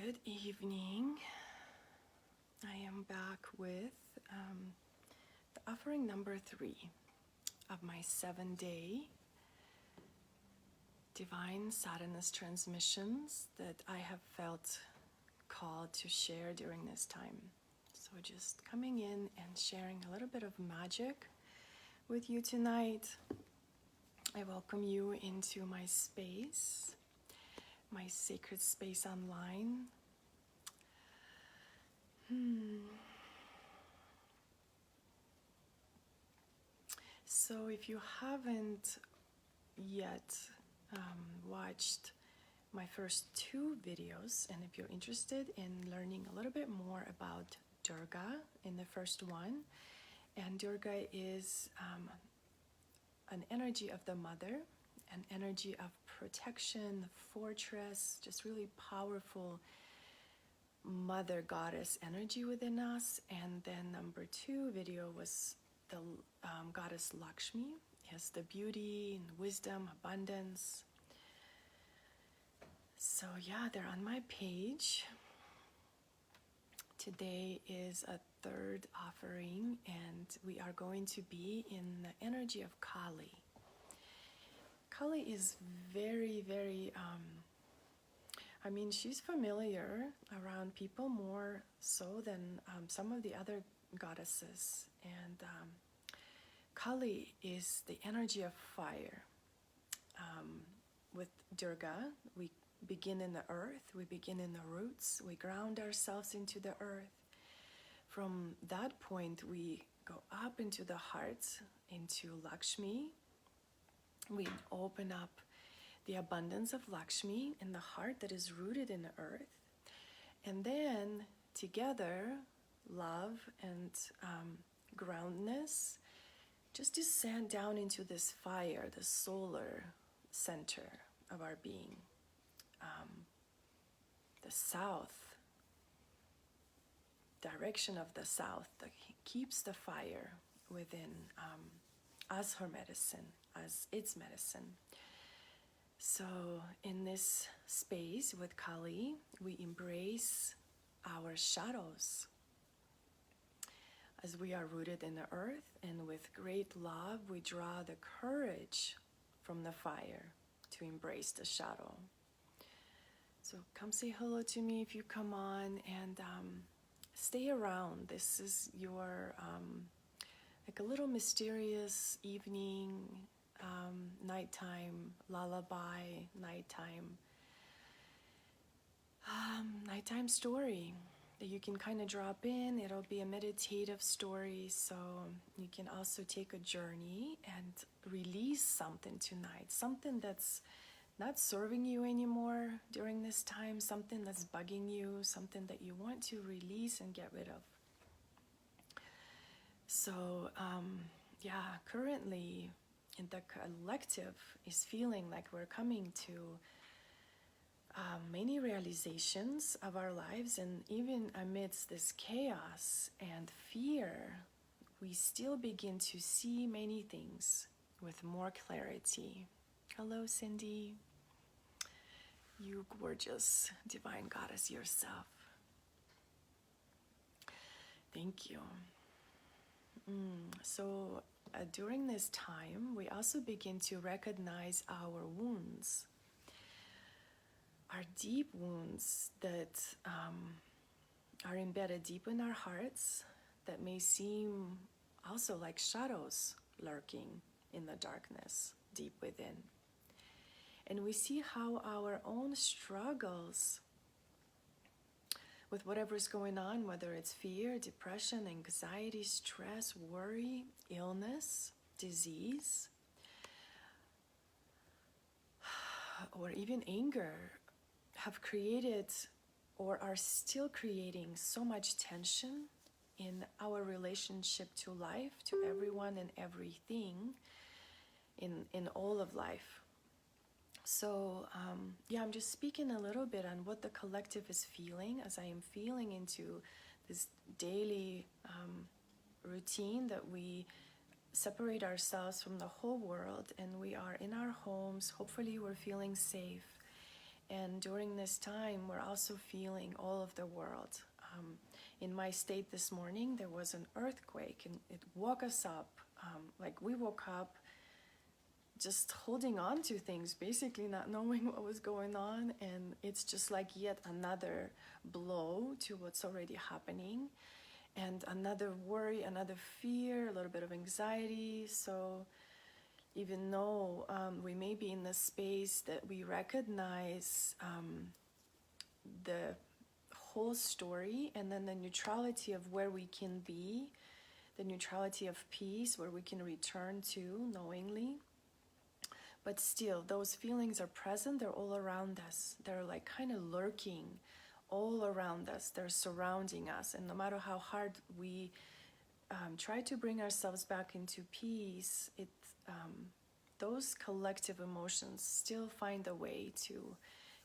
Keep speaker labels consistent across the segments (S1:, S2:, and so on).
S1: Good evening. I am back with the offering number 3 of my 7-day Divine Sadhana's transmissions that I have felt called to share during this time. So just coming in and sharing a little bit of magic with you tonight. I welcome you into my space, my sacred space online. So if you haven't yet watched my first 2 videos, and if you're interested in learning a little bit more about Durga in the first one, and Durga is an energy of the mother, an energy of protection, fortress, just really powerful mother goddess energy within us. And then number 2 video was the goddess Lakshmi, has the beauty and wisdom, abundance. So yeah, they're on my page. Today is a 3rd offering, and we are going to be in the energy of Kali. Kali is very, very, she's familiar around people more so than some of the other goddesses. And Kali is the energy of fire. With Durga, we begin in the earth, we begin in the roots, we ground ourselves into the earth. From that point, we go up into the heart, into Lakshmi. We open up the abundance of Lakshmi in the heart that is rooted in the earth. And then together, love and groundness just descend down into this fire, the solar center of our being. The south, direction of the south that keeps the fire within as her medicine, as its medicine. So in this space with Kali, we embrace our shadows as we are rooted in the earth, and with great love we draw the courage from the fire to embrace the shadow. So come say hello to me if you come on, and stay around. This is your like a little mysterious evening, nighttime lullaby, nighttime story that you can kind of drop in. It'll be a meditative story, so you can also take a journey and release something tonight, something that's not serving you anymore during this time, something that's bugging you, something that you want to release and get rid of. So currently in the collective is feeling like we're coming to many realizations of our lives, and even amidst this chaos and fear, we still begin to see many things with more clarity. Hello, Cindy. You gorgeous divine goddess yourself. Thank you. So during this time, we also begin to recognize our wounds, our deep wounds that are embedded deep in our hearts, that may seem also like shadows lurking in the darkness deep within. And we see how our own struggles with whatever's going on, whether it's fear, depression, anxiety, stress, worry, illness, disease, or even anger, have created or are still creating so much tension in our relationship to life, to everyone and everything in all of life. So I'm just speaking a little bit on what the collective is feeling as I am feeling into this daily routine that we separate ourselves from the whole world, and we are in our homes. Hopefully we're feeling safe. And And during this time, we're also feeling all of the world. In my state this morning, there was an earthquake, and it woke us up. Like we woke up just holding on to things, basically not knowing what was going on. And it's just like yet another blow to what's already happening. And another worry, another fear, a little bit of anxiety. So even though we may be in the space that we recognize the whole story, and then the neutrality of where we can be, the neutrality of peace, where we can return to knowingly. But still, those feelings are present. They're all around us. They're like kind of lurking all around us. They're surrounding us. And no matter how hard we try to bring ourselves back into peace, those collective emotions still find a way to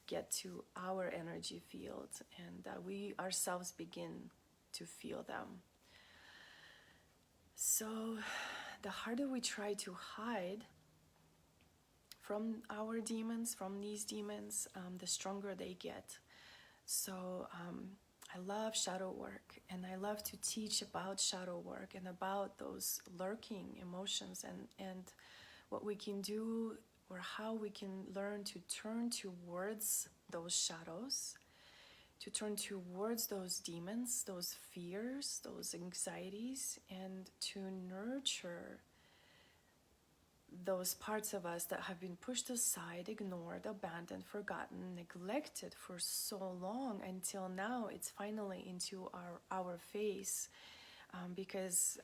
S1: get to our energy field, and we ourselves begin to feel them. So the harder we try to hide from our demons, from these demons, the stronger they get. So I love shadow work, and I love to teach about shadow work and about those lurking emotions, and what we can do, or how we can learn to turn towards those shadows, to turn towards those demons, those fears, those anxieties, and to nurture those parts of us that have been pushed aside, ignored, abandoned, forgotten, neglected for so long, until now it's finally into our face, because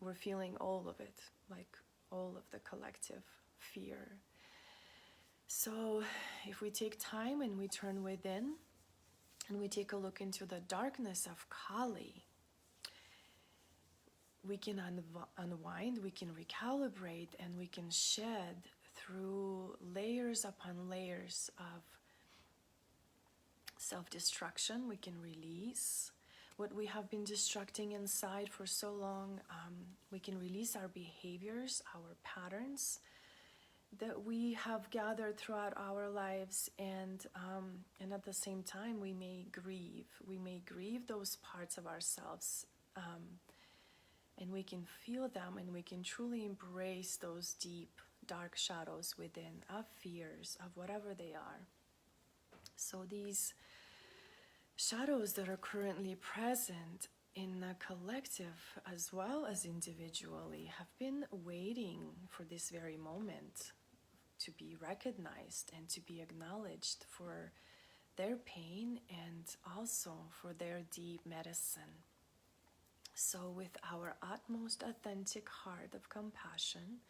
S1: we're feeling all of it, like all of the collective fear. So if we take time and we turn within and we take a look into the darkness of Kali, we can unwind, we can recalibrate, and we can shed through layers upon layers of self-destruction. We can release what we have been destructing inside for so long. We can release our behaviors, our patterns that we have gathered throughout our lives, and at the same time we may grieve those parts of ourselves, and we can feel them, and we can truly embrace those deep dark shadows within, of fears, of whatever they are. So these shadows that are currently present in the collective as well as individually have been waiting for this very moment to be recognized and to be acknowledged for their pain and also for their deep medicine. So with our utmost authentic heart of compassion,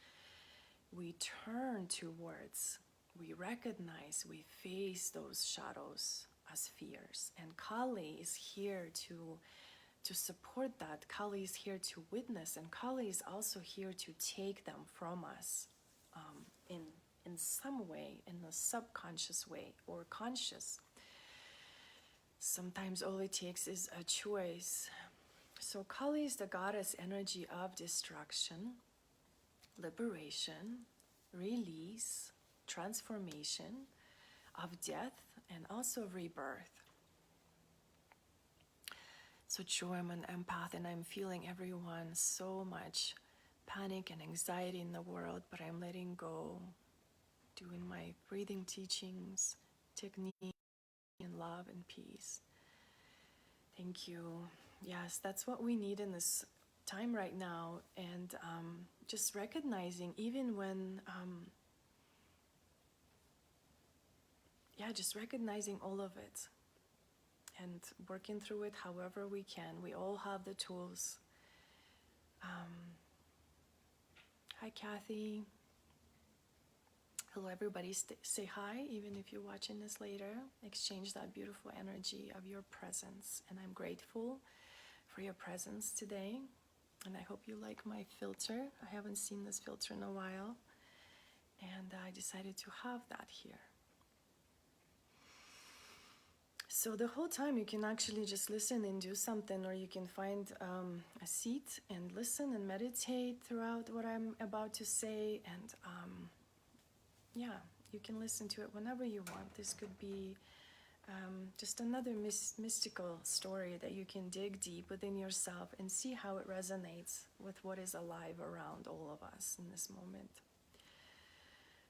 S1: we turn towards, we recognize, we face those shadows as fears. And Kali is here to support that. Kali is here to witness, and Kali is also here to take them from us in some way, in a subconscious way or conscious. Sometimes all it takes is a choice. So Kali is the goddess energy of destruction, liberation, release, transformation, of death, and also rebirth. So true, I'm an empath, and I'm feeling everyone so much panic and anxiety in the world, but I'm letting go, doing my breathing teachings, technique, in love and peace. Thank you. Yes, that's what we need in this time right now, and just recognizing, even when just recognizing all of it and working through it however we can. We all have the tools. Hi, Kathy. Hello, everybody. Say hi, even if you're watching this later. Exchange that beautiful energy of your presence. And I'm grateful for your presence today. And I hope you like my filter. I haven't seen this filter in a while, and I decided to have that here. So the whole time you can actually just listen and do something, or you can find a seat and listen and meditate throughout what I'm about to say. And You can listen to it whenever you want. This could be just another mystical story that you can dig deep within yourself and see how it resonates with what is alive around all of us in this moment.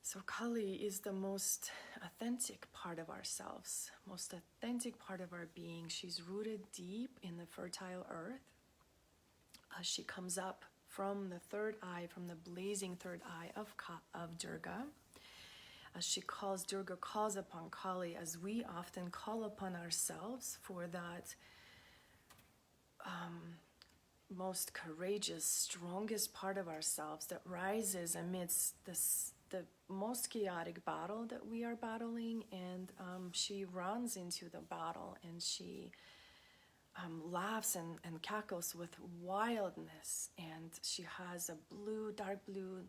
S1: So Kali is the most authentic part of ourselves, most authentic part of our being. She's rooted deep in the fertile earth. She comes up from the third eye, from the blazing third eye of Durga. Durga calls upon Kali as we often call upon ourselves for that most courageous, strongest part of ourselves that rises amidst the most chaotic battle that we are battling. And she runs into the battle and she laughs and cackles with wildness. And she has a dark blue,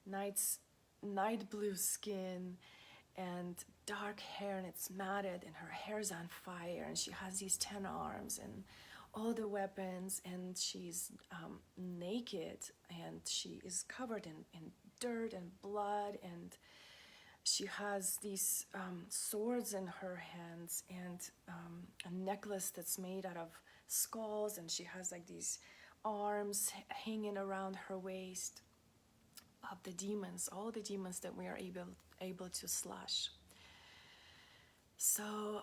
S1: night blue skin and dark hair, and it's matted, and her hair's on fire, and she has these 10 arms and all the weapons, and she's naked, and she is covered in dirt and blood, and she has these swords in her hands, and a necklace that's made out of skulls, and she has like these arms hanging around her waist of the demons, all the demons that we are able to slash. So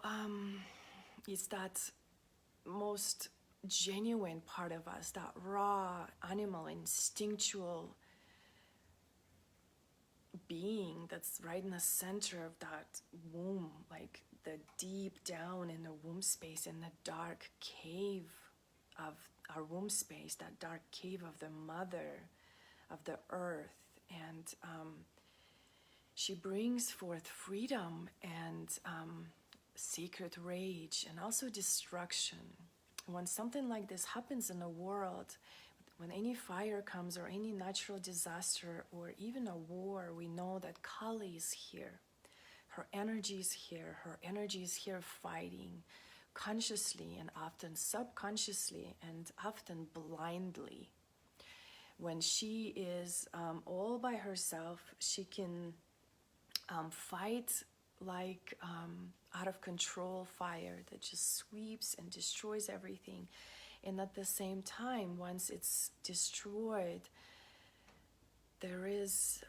S1: it's that most genuine part of us, that raw, animal, instinctual being that's right in the center of that womb, like the deep down in the womb space, in the dark cave of our womb space, that dark cave of the mother, of the earth. And she brings forth freedom and sacred rage and also destruction. When something like this happens in the world, when any fire comes or any natural disaster or even a war, we know that Kali is here. Her energy is here. Her energy is here fighting consciously and often subconsciously and often blindly. When she is all by herself, she can fight like out of control fire that just sweeps and destroys everything. And at the same time, once it's destroyed, there is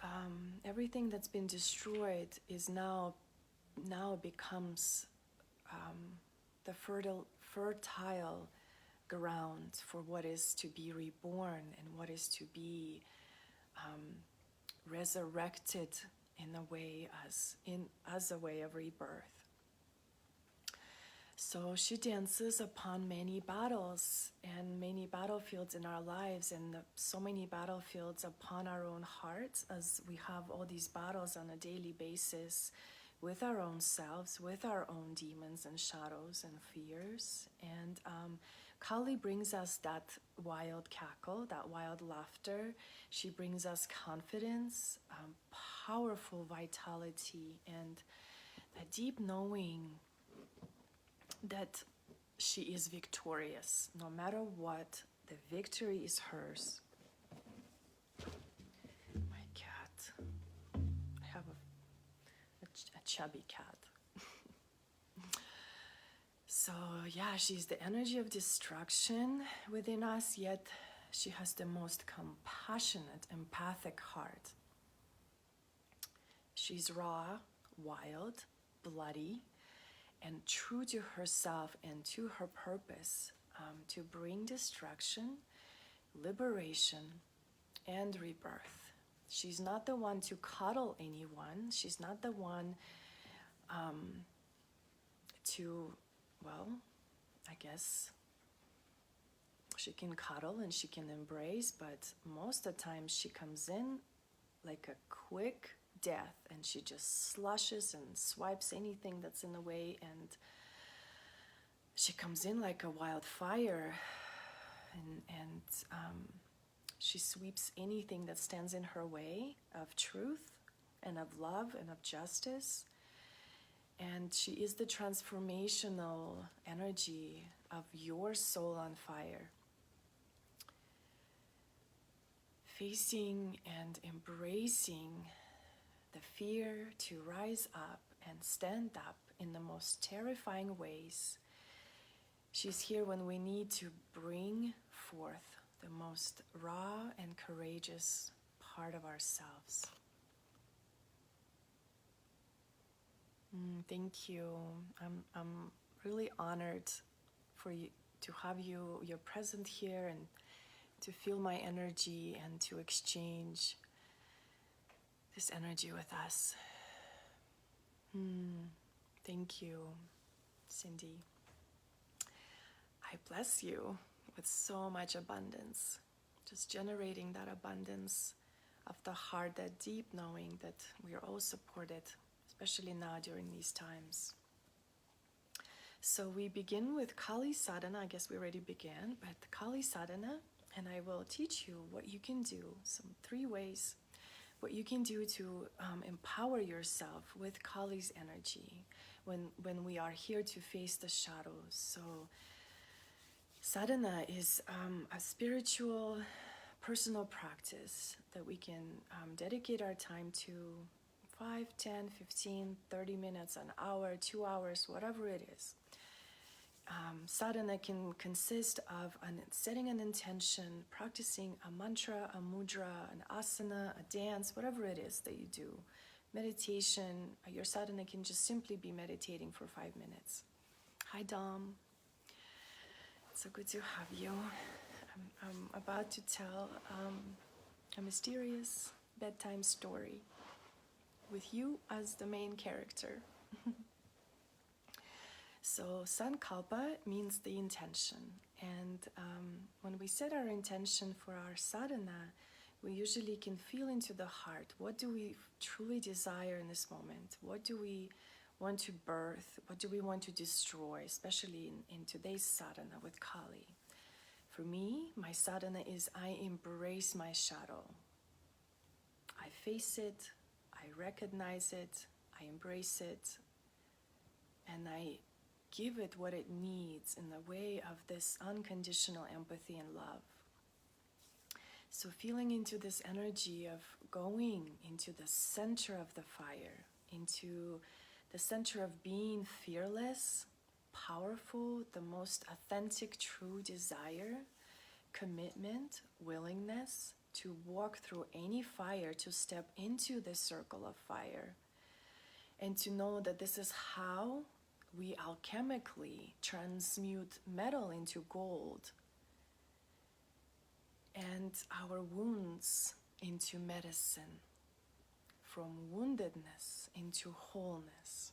S1: everything that's been destroyed is now becomes the fertile ground for what is to be reborn and what is to be resurrected in a way as a way of rebirth. So she dances upon many battles and many battlefields in our lives, and so many battlefields upon our own hearts, as we have all these battles on a daily basis with our own selves, with our own demons and shadows and fears. And Kali brings us that wild cackle, that wild laughter. She brings us confidence, powerful vitality, and a deep knowing that she is victorious. No matter what, the victory is hers. My cat. I have a chubby cat. So yeah, she's the energy of destruction within us, yet she has the most compassionate, empathic heart. She's raw, wild, bloody, and true to herself and to her purpose, to bring destruction, liberation, and rebirth. She's not the one to coddle anyone. She's not the one to, well, I guess she can cuddle and she can embrace, but most of the time she comes in like a quick death, and she just slushes and swipes anything that's in the way, and she comes in like a wildfire, and she sweeps anything that stands in her way of truth and of love and of justice. And she is the transformational energy of your soul on fire, facing and embracing the fear to rise up and stand up in the most terrifying ways. She's here when we need to bring forth the most raw and courageous part of ourselves. Thank you. I'm really honored for you to have you're present here and to feel my energy and to exchange this energy with us. Thank you, Cindy. I bless you with so much abundance, just generating that abundance of the heart, that deep knowing that we are all supported, especially now during these times. So we begin with Kali Sadhana. I guess we already began, but Kali Sadhana, and I will teach you what you can do, some 3 ways, what you can do to empower yourself with Kali's energy when we are here to face the shadows. So sadhana is a spiritual, personal practice that we can dedicate our time to 5, 10, 15, 30 minutes, an hour, 2 hours, whatever it is. Sadhana can consist of setting an intention, practicing a mantra, a mudra, an asana, a dance, whatever it is that you do. Meditation, your sadhana can just simply be meditating for 5 minutes. Hi, Dom. It's so good to have you. I'm about to tell a mysterious bedtime story with you as the main character. So sankalpa means the intention, and when we set our intention for our sadhana, we usually can feel into the heart. What do we truly desire in this moment? What do we want to birth? What do we want to destroy, especially in today's sadhana with Kali? For me, my sadhana is I embrace my shadow. I face it, I recognize it, I embrace it, and I give it what it needs in the way of this unconditional empathy and love. So feeling into this energy of going into the center of the fire, into the center of being fearless, powerful, the most authentic, true desire, commitment, willingness to walk through any fire, to step into this circle of fire, and to know that this is how we alchemically transmute metal into gold and our wounds into medicine, from woundedness into wholeness.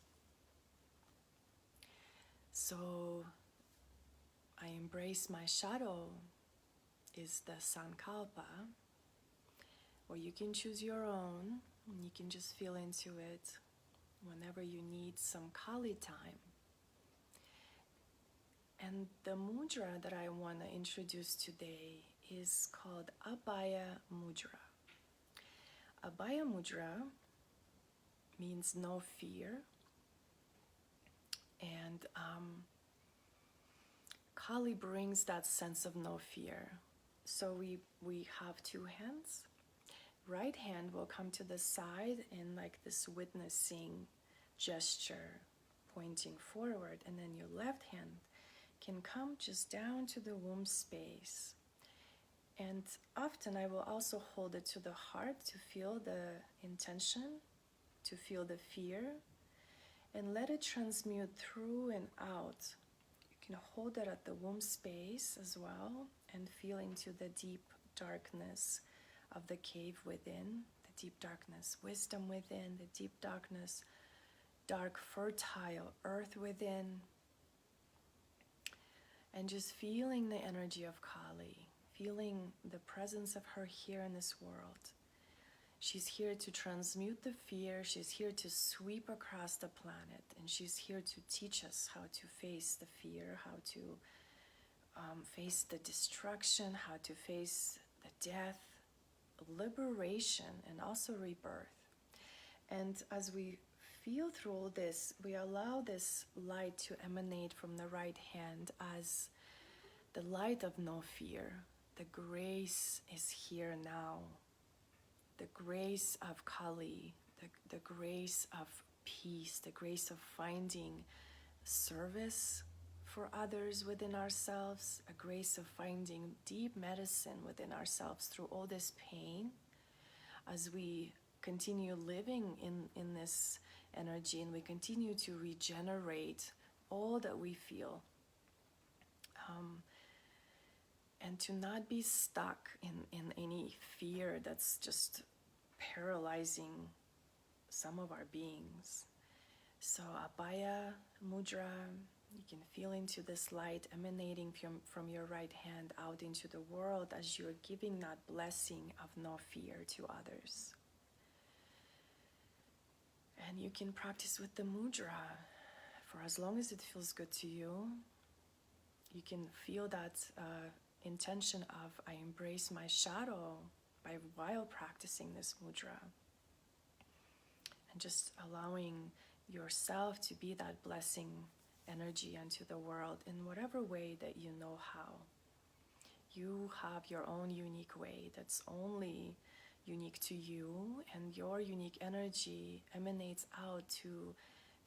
S1: So I embrace my shadow is the sankalpa, or you can choose your own, and you can just feel into it whenever you need some Kali time. And the mudra that I want to introduce today is called Abhaya Mudra. Abhaya Mudra means no fear, and Kali brings that sense of no fear. So we have 2 hands. Right hand will come to the side in like this witnessing gesture, pointing forward, and then your left hand can come just down to the womb space. And often I will also hold it to the heart to feel the intention, to feel the fear, and let it transmute through and out. You can hold it at the womb space as well and feel into the deep darkness of the cave within, the deep darkness, wisdom within, the deep darkness, dark fertile earth within, and just feeling the energy of Kali, feeling the presence of her here in this world. She's here to transmute the fear, she's here to sweep across the planet, and she's here to teach us how to face the fear, how to face the destruction, how to face the death, liberation, and also rebirth. And as we feel through all this, we allow this light to emanate from the right hand as the light of no fear. The grace is here now. The grace of Kali the grace of peace, the grace of finding service for others within ourselves, a grace of finding deep medicine within ourselves through all this pain as we continue living in this energy and we continue to regenerate all that we feel. And to not be stuck in any fear that's just paralyzing some of our beings. So Abhaya Mudra, you can feel into this light emanating from your right hand out into the world as you're giving that blessing of no fear to others. And you can practice with the mudra for as long as it feels good to you. You can feel that intention of I embrace my shadow while practicing this mudra. And just allowing yourself to be that blessing energy unto the world in whatever way that you know how. You have your own unique way that's only unique to you, and your unique energy emanates out to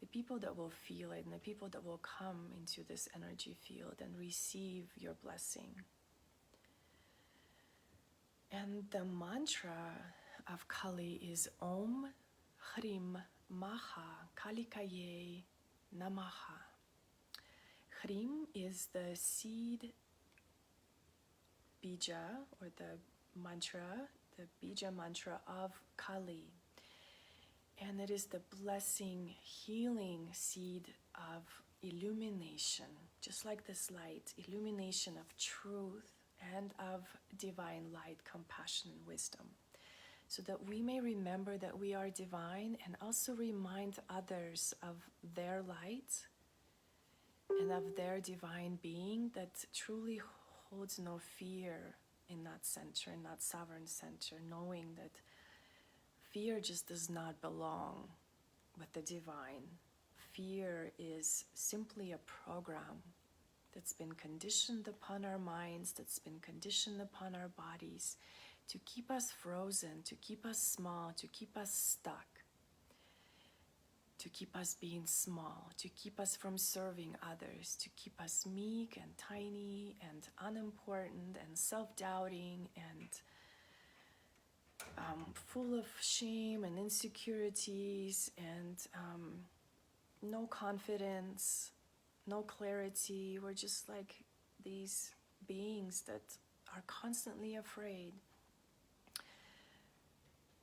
S1: the people that will feel it and the people that will come into this energy field and receive your blessing. And the mantra of Kali is Om Hrim Maha Kalikaye Namaha. Hrim is the seed bija, or the mantra, the bija mantra of Kali. And it is the blessing, healing seed of illumination, just like this light, illumination of truth and of divine light, compassion, and wisdom. So that we may remember that we are divine and also remind others of their light and of their divine being that truly holds no fear in that center, in that sovereign center, knowing that fear just does not belong with the divine. Fear is simply a program that's been conditioned upon our minds, that's been conditioned upon our bodies to keep us frozen, to keep us small, to keep us stuck, to keep us being small, to keep us from serving others, to keep us meek and tiny and unimportant and self-doubting and full of shame and insecurities and no confidence, no clarity. We're just like these beings that are constantly afraid.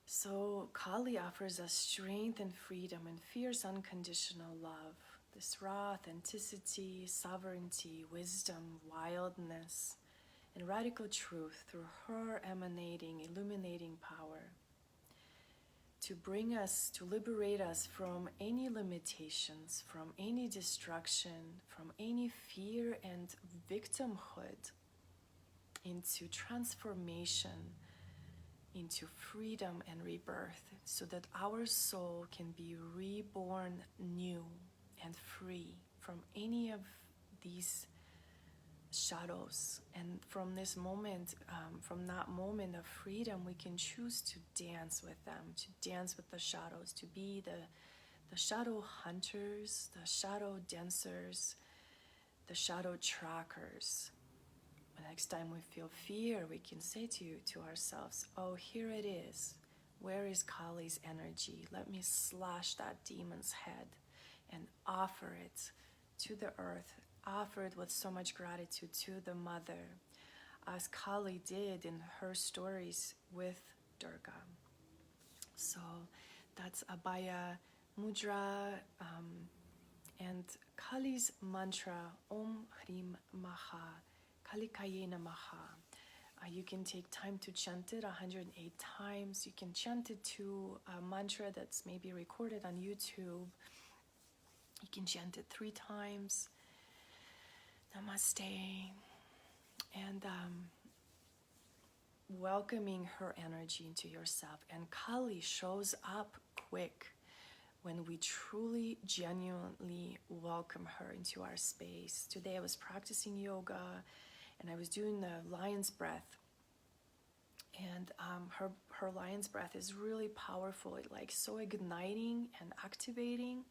S1: So Kali offers us strength and freedom and fierce unconditional love, this raw authenticity, sovereignty, wisdom, wildness, and radical truth through her emanating, illuminating power to bring us, to liberate us from any limitations, from any destruction, from any fear and victimhood, into transformation, into freedom and rebirth, so that our soul can be reborn new and free from any of these shadows. And from this moment, from that moment of freedom, we can choose to dance with them, to dance with the shadows, to be the shadow hunters, the shadow dancers, the shadow trackers. Next time we feel fear, we can say to ourselves, oh, here it is. Where is Kali's energy? Let me slash that demon's head and offer it to the earth, offer it with so much gratitude to the mother, as Kali did in her stories with Durga. So that's Abhaya Mudra, and Kali's mantra, Om Hrim Maha Kalikaye Namaha. You can take time to chant it 108 times. You can chant it to a mantra that's maybe recorded on YouTube. You can chant it 3 times. Namaste. And welcoming her energy into yourself. And Kali shows up quick when we truly, genuinely welcome her into our space. Today I was practicing yoga and I was doing the lion's breath. And her lion's breath is really powerful. It like so igniting and activating.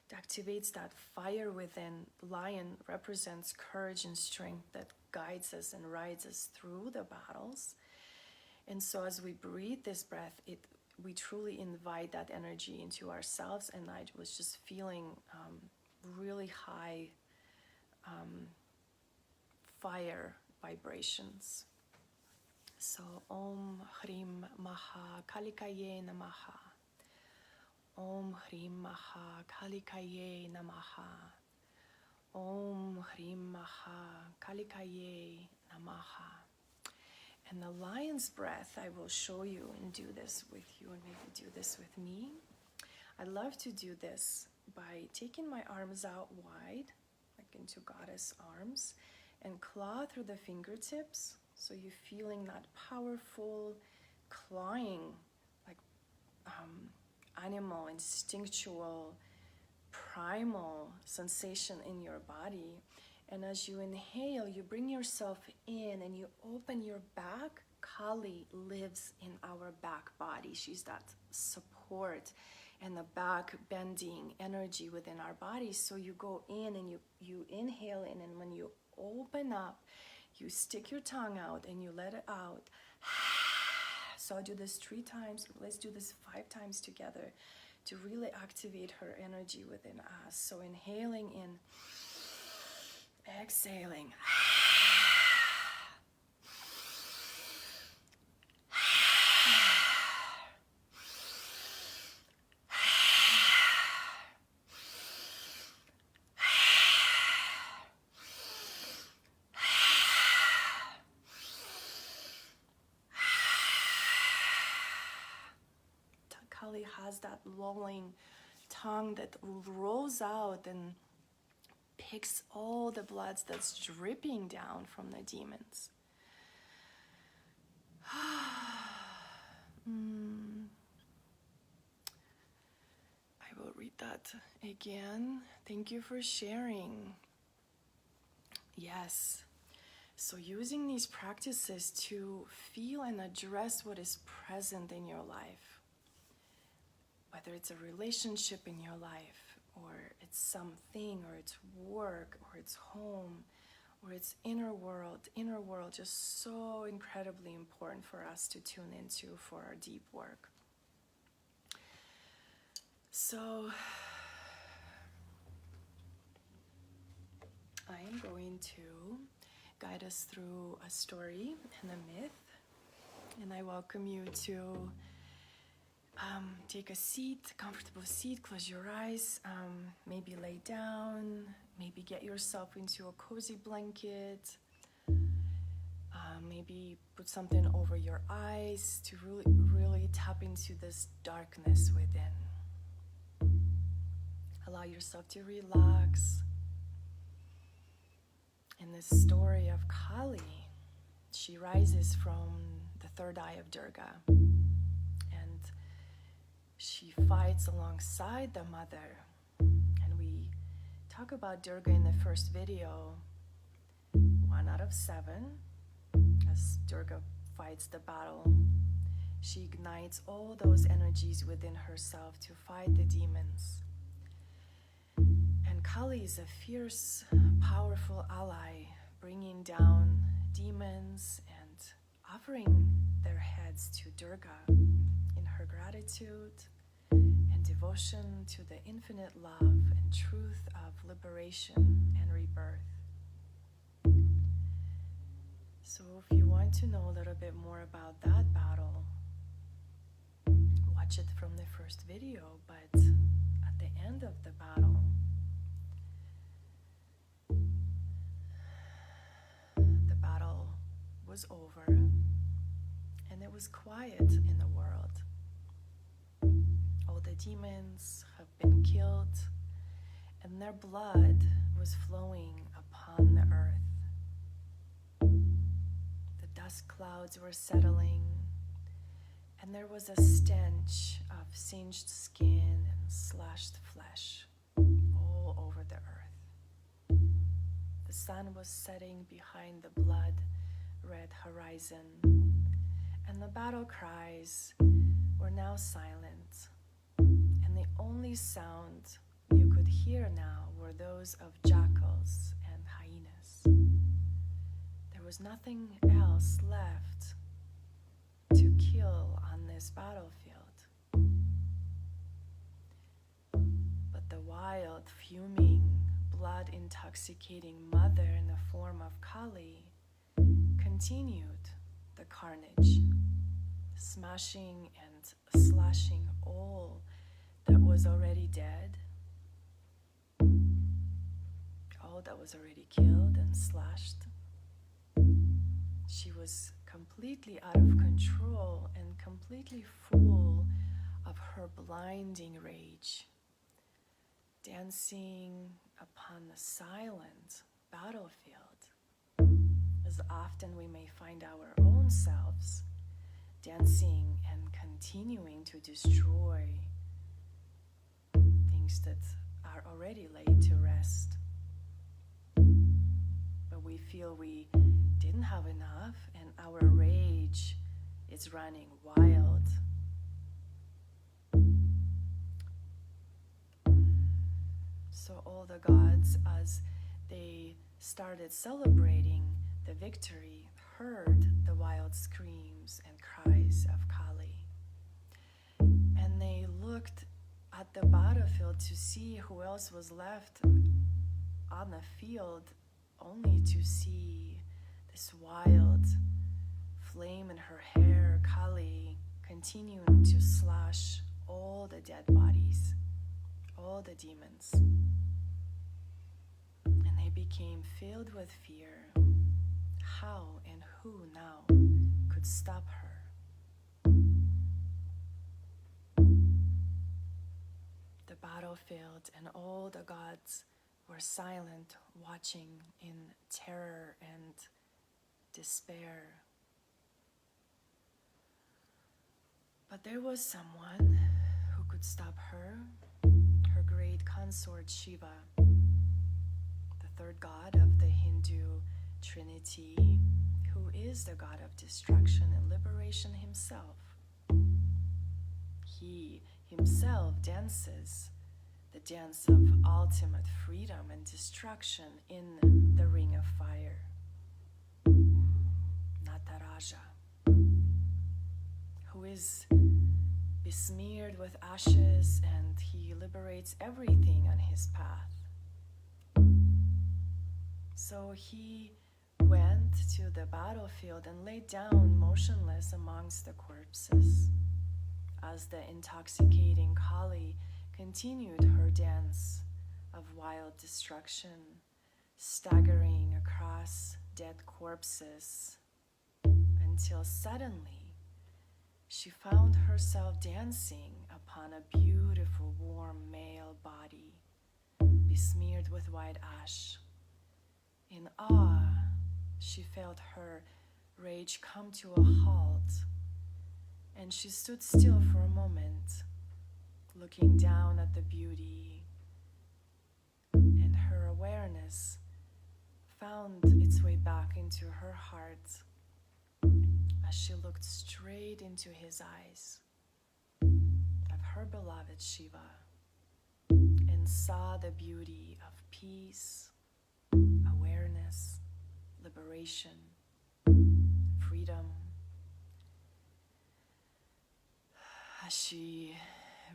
S1: It activates that fire within. Lion represents courage and strength that guides us and rides us through the battles. And so as we breathe this breath, we truly invite that energy into ourselves. And I was just feeling really high fire vibrations. So Om Hrim Maha Kalikaye Namaha. Om Hrim Maha Kalikaye Namaha. Om Hrim Maha Kalikaye Namaha. And the lion's breath, I will show you and do this with you, and maybe do this with me. I love to do this by taking my arms out wide, like into goddess arms, and claw through the fingertips. So you're feeling that powerful clawing, like animal, instinctual, primal sensation in your body. And as you inhale, you bring yourself in and you open your back. Kali lives in our back body. She's that support and the back bending energy within our bodies. So you go in and you inhale in, and when you open up, you stick your tongue out and you let it out. So I'll do this 3 times. Let's do this 5 times together to really activate her energy within us. So inhaling in, exhaling. Kali has that lolling tongue that rolls out and picks all the bloods that's dripping down from the demons. I will read that again. Thank you for sharing. Yes. So using these practices to feel and address what is present in your life, whether it's a relationship in your life, or it's something, or it's work, or it's home, or it's inner world, just so incredibly important for us to tune into for our deep work. So I am going to guide us through a story and a myth, and I welcome you to take a seat, comfortable seat, close your eyes, maybe lay down, maybe get yourself into a cozy blanket, maybe put something over your eyes to really tap into this darkness within. Allow yourself to relax. In this story of Kali, she rises from the third eye of Durga. She fights alongside the mother, and we talk about Durga in the first video, 1 out of 7, as Durga fights the battle. She ignites all those energies within herself to fight the demons. And Kali is a fierce, powerful ally, bringing down demons and offering their heads to Durga in her gratitude and devotion to the infinite love and truth of liberation and rebirth. So if you want to know a little bit more about that battle, watch it from the first video, but at the end of the battle, the battle was over and it was quiet in the world. All the demons have been killed, and their blood was flowing upon the earth. The dust clouds were settling, and there was a stench of singed skin and slashed flesh all over the earth. The sun was setting behind the blood-red horizon, and the battle cries were now silent, and the only sound you could hear now were those of jackals and hyenas. There was nothing else left to kill on this battlefield. But the wild, fuming, blood-intoxicating mother in the form of Kali continued the carnage, smashing and slashing all that was already dead, all that was already killed and slashed. She was completely out of control and completely full of her blinding rage, dancing upon the silent battlefield, as often we may find our own selves dancing and continuing to destroy things that are already laid to rest. But we feel we didn't have enough, and our rage is running wild. So all the gods, as they started celebrating the victory, heard the wild screams and cries of Kali. And they looked at the battlefield to see who else was left on the field, only to see this wild flame in her hair, Kali, continuing to slash all the dead bodies, all the demons. And they became filled with fear. How and who now could stop her? The battlefield and all the gods were silent, watching in terror and despair. But there was someone who could stop her, her great consort Shiva, the third god of the Hindu Trinity, who is the god of destruction and liberation himself. He himself dances the dance of ultimate freedom and destruction in the ring of fire. Nataraja, who is besmeared with ashes, and he liberates everything on his path. So he went to the battlefield and laid down motionless amongst the corpses, as the intoxicating Kali continued her dance of wild destruction, staggering across dead corpses, until suddenly she found herself dancing upon a beautiful, warm male body, besmeared with white ash. In awe, she felt her rage come to a halt, and she stood still for a moment, looking down at the beauty, and her awareness found its way back into her heart as she looked straight into his eyes of her beloved Shiva and saw the beauty of peace, awareness, liberation, freedom. As she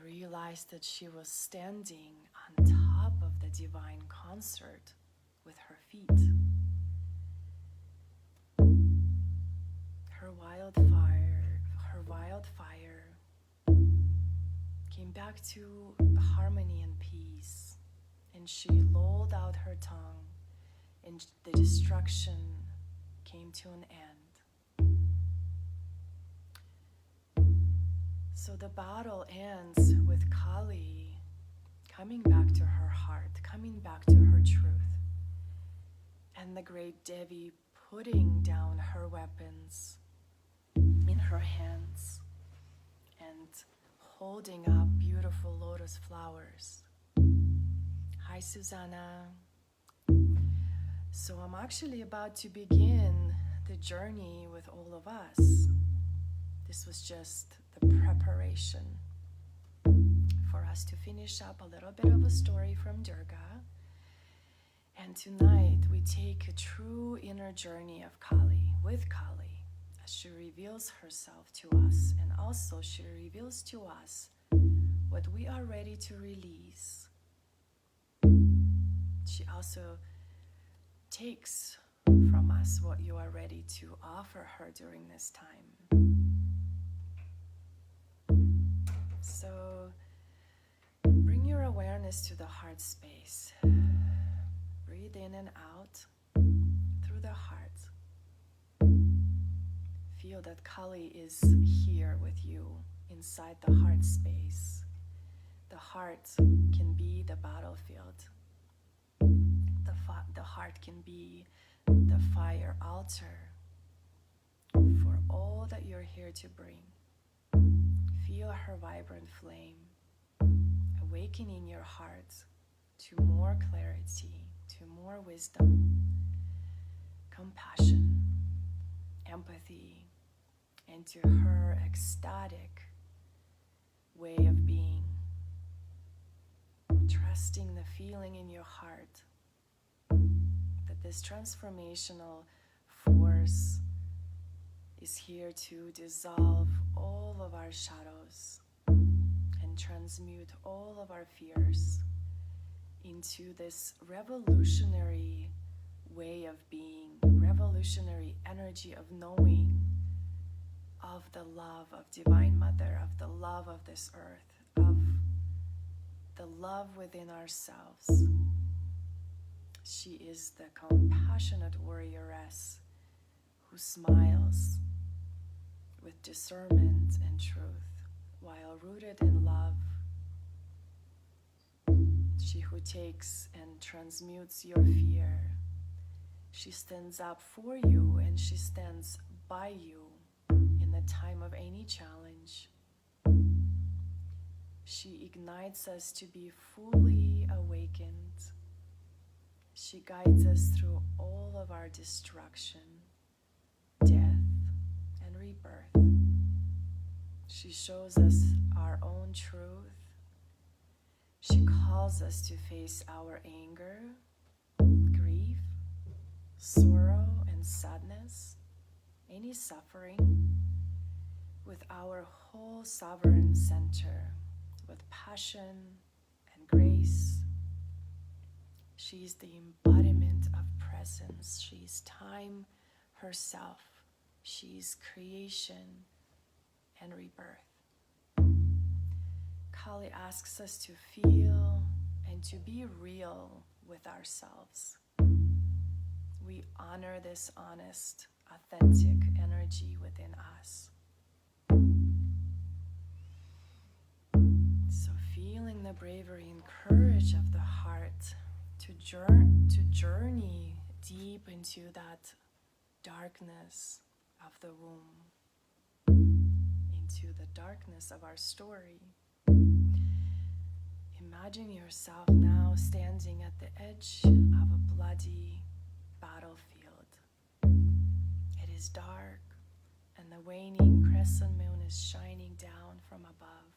S1: realized that she was standing on top of the divine consort with her feet, her wild fire came back to harmony and peace, and she lolled out her tongue, and the destruction came to an end. So the battle ends with Kali coming back to her heart, coming back to her truth, and the great Devi putting down her weapons in her hands and holding up beautiful lotus flowers. Hi, Sadhana. So I'm actually about to begin the journey with all of us. This was just the preparation for us to finish up a little bit of a story from Durga. And tonight we take a true inner journey of Kali, with Kali, as she reveals herself to us, and also she reveals to us what we are ready to release. She also takes from us what you are ready to offer her during this time. So bring your awareness to the heart space. Breathe in and out through the heart. Feel that Kali is here with you inside the heart space. The heart can be the battlefield. The heart can be the fire altar for all that you're here to bring. Feel her vibrant flame, awakening your heart to more clarity, to more wisdom, compassion, empathy, and to her ecstatic way of being. Trusting the feeling in your heart that this transformational force is here to dissolve all of our shadows and transmute all of our fears into this revolutionary way of being, revolutionary energy of knowing of the love of Divine Mother, of the love of this earth, of the love within ourselves. She is the compassionate warrioress who smiles with discernment and truth while rooted in love. She who takes and transmutes your fear. She stands up for you and she stands by you in the time of any challenge. She ignites us to be fully awakened. She guides us through all of our destruction, death, and rebirth. She shows us our own truth. She calls us to face our anger, grief, sorrow, and sadness, any suffering, with our whole sovereign center, with passion and grace. She's the embodiment of presence. She's time herself. She's creation and rebirth. Kali asks us to feel and to be real with ourselves. We honor this honest, authentic energy within us. So feeling the bravery and courage of the heart to journey deep into that darkness of the womb, into the darkness of our story. Imagine yourself now standing at the edge of a bloody battlefield. It is dark, and the waning crescent moon is shining down from above.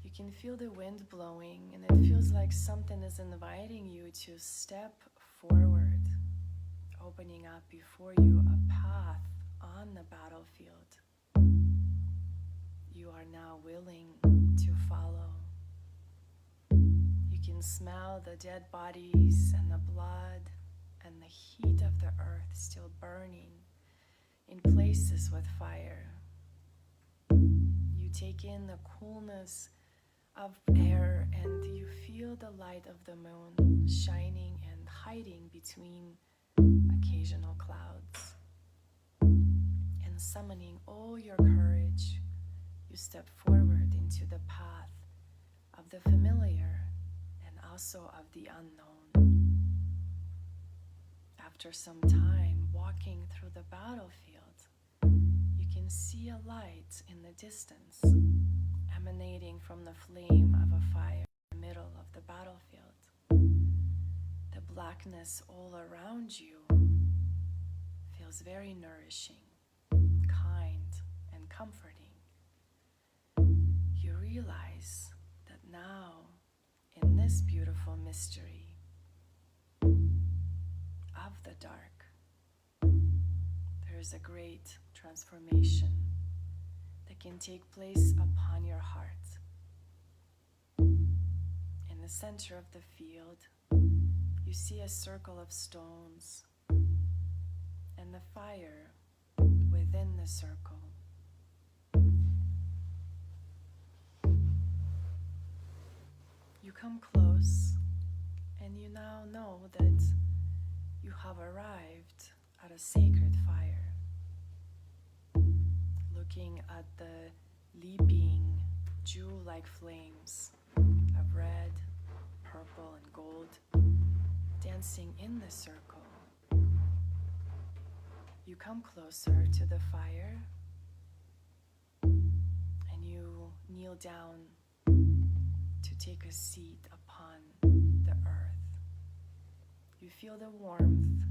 S1: You can feel the wind blowing, and it feels like something is inviting you to step forward, opening up before you a path on the battlefield. You are now willing to follow. You can smell the dead bodies and the blood and the heat of the earth still burning in places with fire. You take in the coolness of air and you feel the light of the moon shining and hiding between occasional clouds. And summoning all your courage, you step forward into the path of the familiar and also of the unknown. After some time walking through the battlefield, you can see a light in the distance emanating from the flame of a fire in the middle of the battlefield. The blackness all around you feels very nourishing, kind, comforting. You realize that now, in this beautiful mystery of the dark, there is a great transformation that can take place upon your heart. In the center of the field, you see a circle of stones and the fire within the circle. You come close, and you now know that you have arrived at a sacred fire. Looking at the leaping, jewel-like flames of red, purple, and gold dancing in the circle. You come closer to the fire, and you kneel down to take a seat upon the earth. You feel the warmth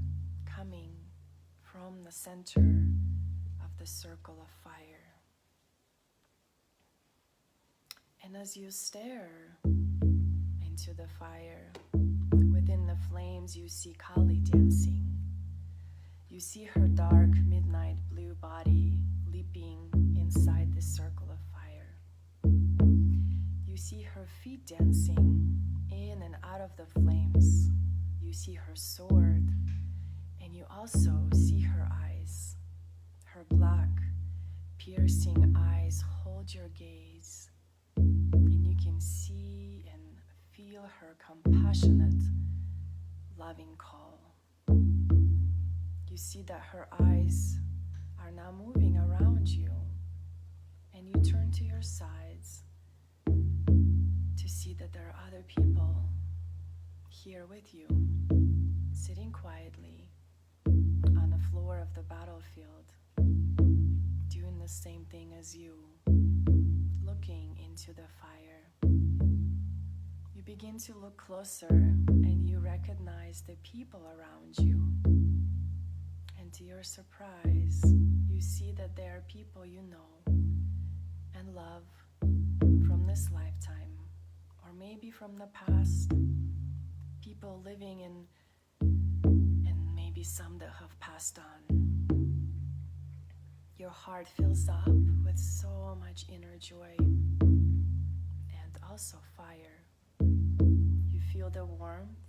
S1: coming from the center of the circle of fire. And as you stare into the fire, within the flames you see Kali dancing. You see her dark midnight blue body leaping inside the circle of fire. You see her feet dancing in and out of the flames. You see her sword, and you also see her eyes. Her black, piercing eyes hold your gaze, and you can see and feel her compassionate, loving call. You see that her eyes are now moving around you, and you turn to your sides to see that there are other people here with you, sitting quietly on the floor of the battlefield, doing the same thing as you, looking into the fire. You begin to look closer, and you recognize the people around you. And to your surprise, you see that they are people you know and love from this lifetime, or maybe from the past, people living in, and maybe some that have passed on. Your heart fills up with so much inner joy and also fire. You feel the warmth,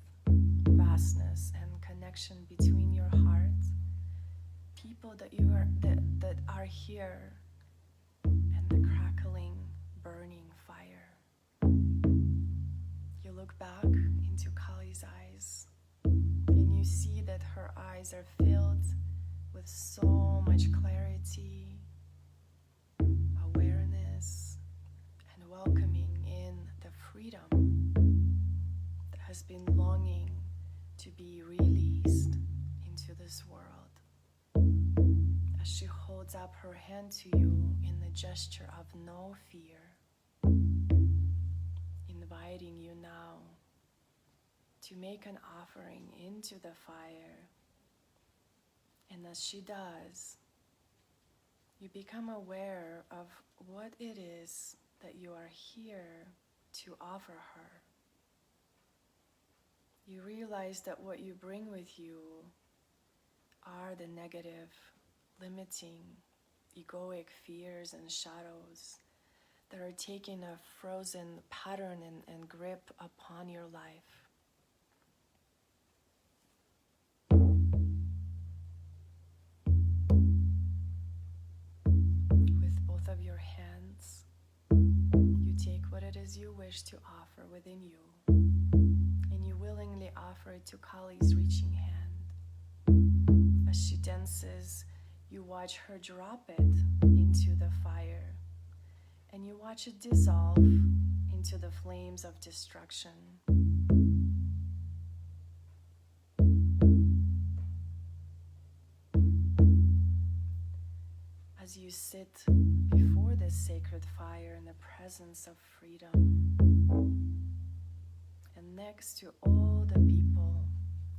S1: vastness, and connection between your heart, people that are here, and the crackling, burning fire. You look back into Kali's eyes, and you see that her eyes are filled with so much clarity, awareness, and welcoming in the freedom that has been longing to be released into this world. As she holds up her hand to you in the gesture of no fear, inviting you now to make an offering into the fire. And as she does, you become aware of what it is that you are here to offer her. You realize that what you bring with you are the negative, limiting, egoic fears and shadows that are taking a frozen pattern and grip upon your life. With both of your hands, you take what it is you wish to offer within you, and you willingly offer it to Kali's reaching hand. As she dances, you watch her drop it into the fire, and you watch it dissolve into the flames of destruction. As you sit before this sacred fire in the presence of freedom, and next to all the people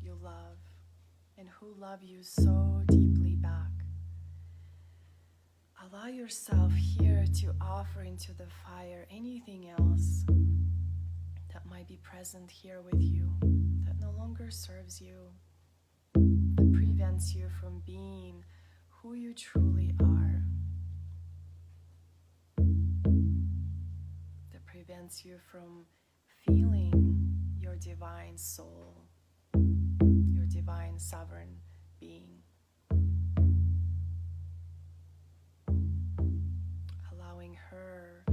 S1: you love and who love you so deeply back, Allow yourself here to offer into the fire anything else that might be present here with you, that no longer serves you, that prevents you from being who you truly are, that prevents you from feeling your divine soul, your divine sovereign being. Allowing her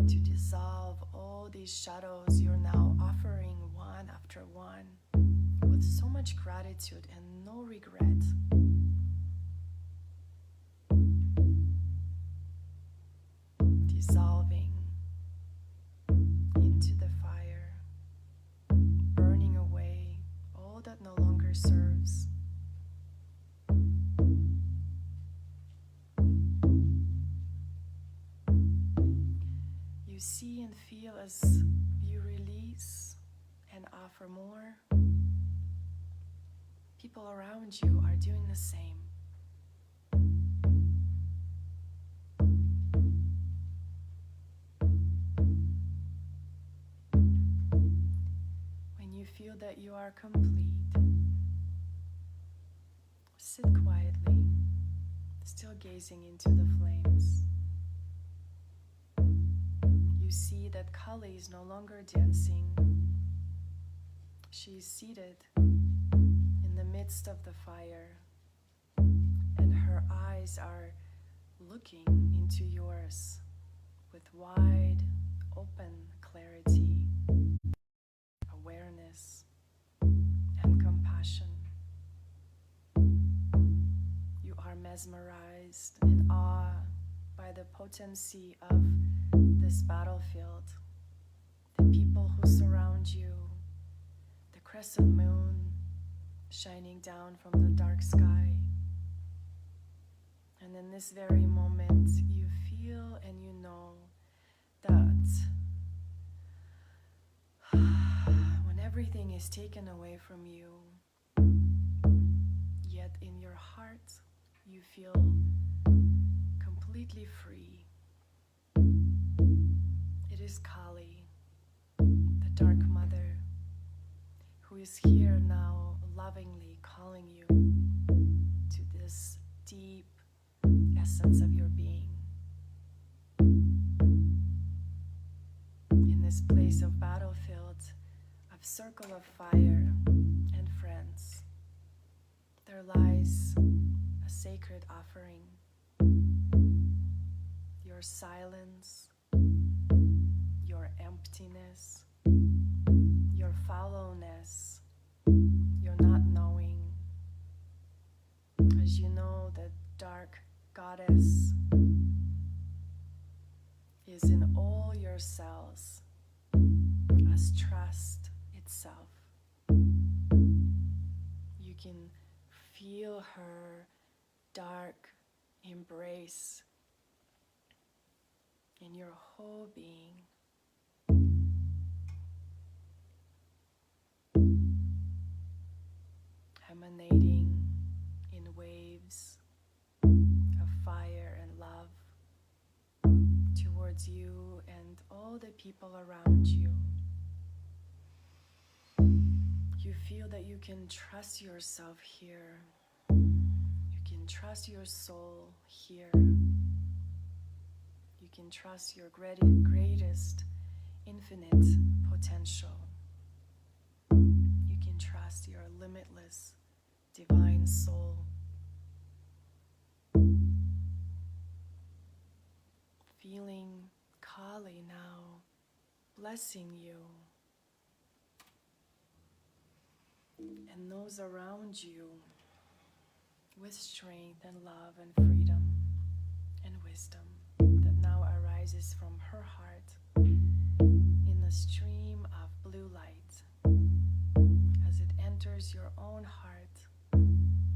S1: to dissolve all these shadows you're now offering one after one with so much gratitude and no regret. Dissolving into the fire, burning away all that no longer serves. You see and feel as you release and offer more. People around you are doing the same. When you feel that you are complete, sit quietly, still gazing into the flames. You see that Kali is no longer dancing. She is seated in the midst of the fire, and her eyes are looking into yours with wide open clarity, awareness, and compassion. You are mesmerized in awe by the potency of this battlefield, the people who surround you, the crescent moon shining down from the dark sky. And in this very moment, you feel and you know that when everything is taken away from you, yet in your heart you feel completely free. It is Kali, the Dark Mother, who is here now lovingly calling you to this deep essence of your being. In this place of battlefield, of circle of fire and friends, there lies a sacred offering. Your silence, your emptiness, your fallowness, your not knowing. As you know, the dark goddess is in all your cells as trust itself. You can feel her dark embrace in your whole being. Emanating in waves of fire and love towards you and all the people around you. You feel that you can trust yourself here. You can trust your soul here. You can trust your greatest infinite potential. You can trust your limitless divine soul. Feeling Kali now blessing you and those around you with strength and love and freedom and wisdom that now arises from her heart in the stream of blue light as it enters your own heart,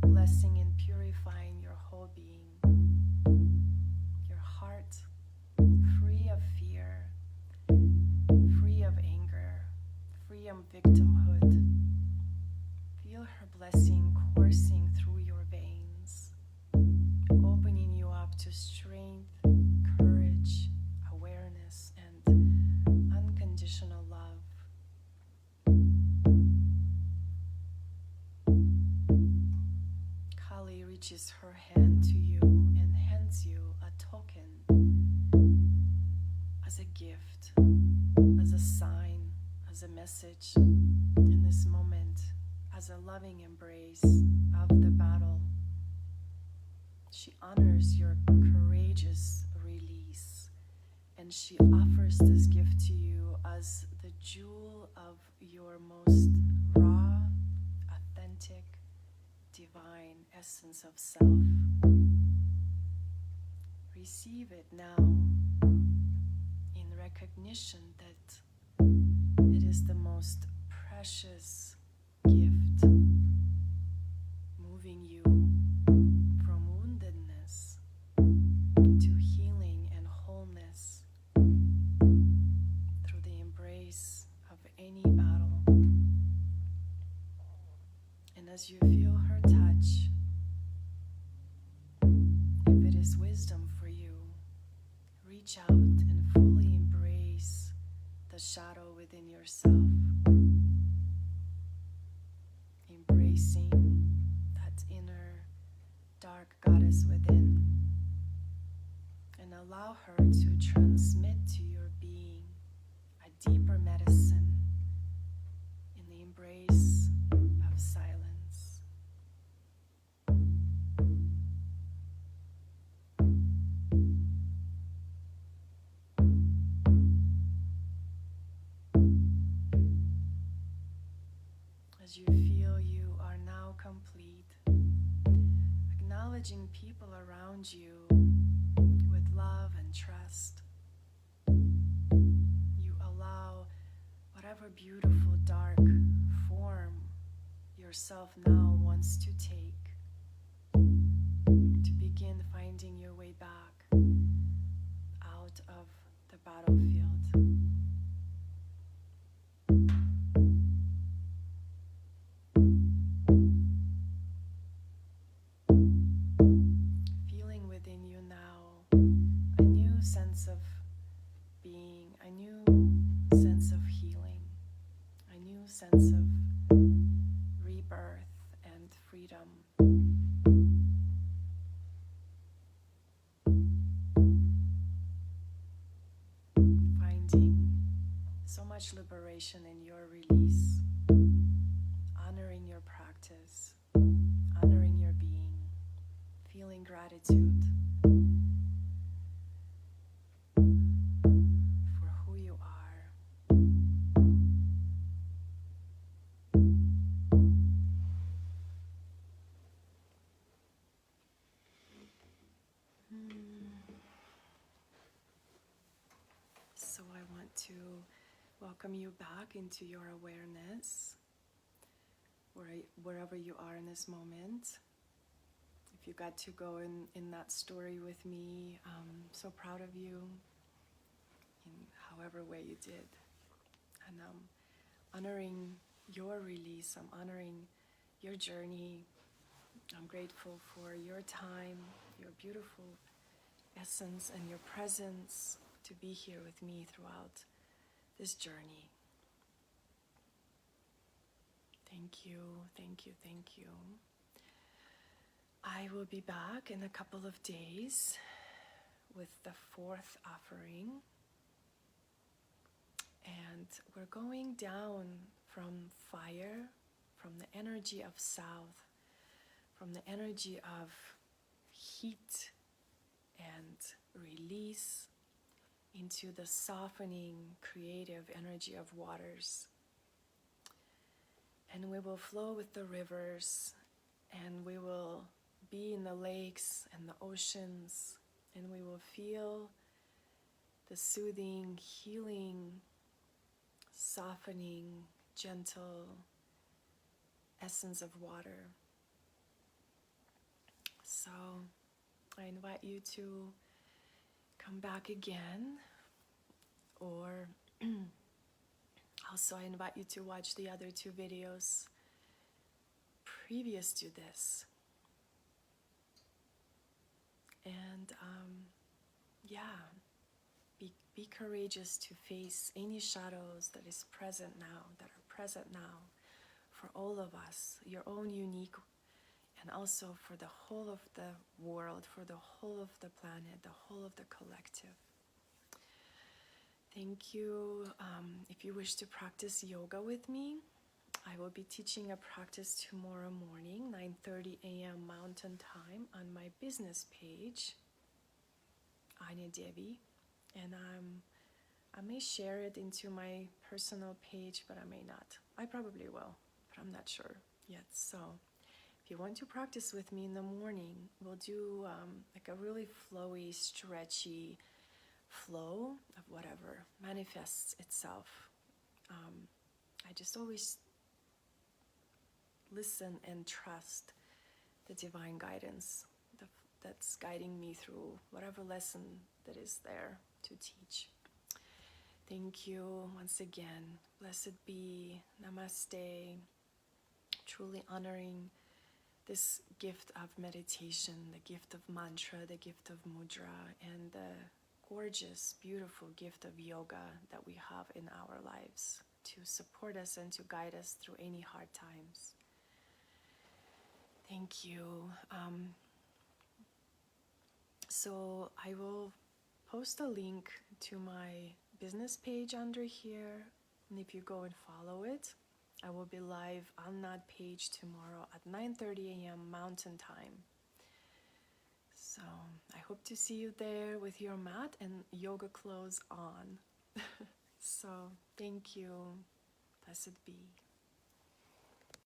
S1: blessing and purifying your whole being. Your heart free of fear, free of anger, free of victimhood. Feel her blessing coursing through your veins, opening you up to strength reaches her hand to you and hands you a token as a gift, as a sign, as a message in this moment, as a loving embrace of the battle. She honors your courageous release, and she offers this gift to you as the jewel of your most raw, authentic, divine essence of self. Receive it now in recognition that it is the most precious gift, moving you from woundedness to healing and wholeness through the embrace of any battle. And as you feel her touch, if it is wisdom for you, reach out and fully embrace the shadow within yourself, embracing that inner dark goddess within, and allow her to transmit to your being a deeper medicine in the embrace of silence. As you feel you are now complete, acknowledging people around you with love and trust, you allow whatever beautiful dark form yourself now wants to take to begin finding your way back out of the battlefield. Feeling within you now a new sense of being, a new sense of healing, a new sense of rebirth and freedom. Finding so much liberation in your release, honoring your practice, honoring your being, feeling gratitude for who you are. So I want to welcome you back into your awareness, wherever you are in this moment. If you got to go in that story with me, I'm so proud of you in however way you did. And I'm honoring your release, I'm honoring your journey. I'm grateful for your time, your beautiful essence, and your presence to be here with me throughout this journey. Thank you, thank you, thank you. I will be back in a couple of days with the fourth offering. And we're going down from fire, from the energy of south, from the energy of heat and release, into the softening, creative energy of waters. And we will flow with the rivers, and we will be in the lakes and the oceans, and we will feel the soothing, healing, softening, gentle essence of water. So I invite you to come back again, or also I invite you to watch the other two videos previous to this. And be courageous to face any shadows that are present now for all of us, your own unique and also for the whole of the world, for the whole of the planet, the whole of the collective. Thank you. If you wish to practice yoga with me, I will be teaching a practice tomorrow morning, 9:30 a.m. Mountain Time, on my business page, Anya Devi, and I may share it into my personal page, but I may not. I probably will, but I'm not sure yet. So if you want to practice with me in the morning, we'll do like a really flowy, stretchy flow of whatever manifests itself. I just always listen and trust the divine guidance that's guiding me through whatever lesson that is there to teach. Thank you once again. Blessed be. Namaste. Truly honoring this gift of meditation, the gift of mantra, the gift of mudra, and the gorgeous, beautiful gift of yoga that we have in our lives to support us and to guide us through any hard times. Thank you. So I will post a link to my business page under here, and if you go and follow it, I will be live on that page tomorrow at 9:30 a.m. Mountain Time. So I hope to see you there with your mat and yoga clothes on. So thank you. Blessed be.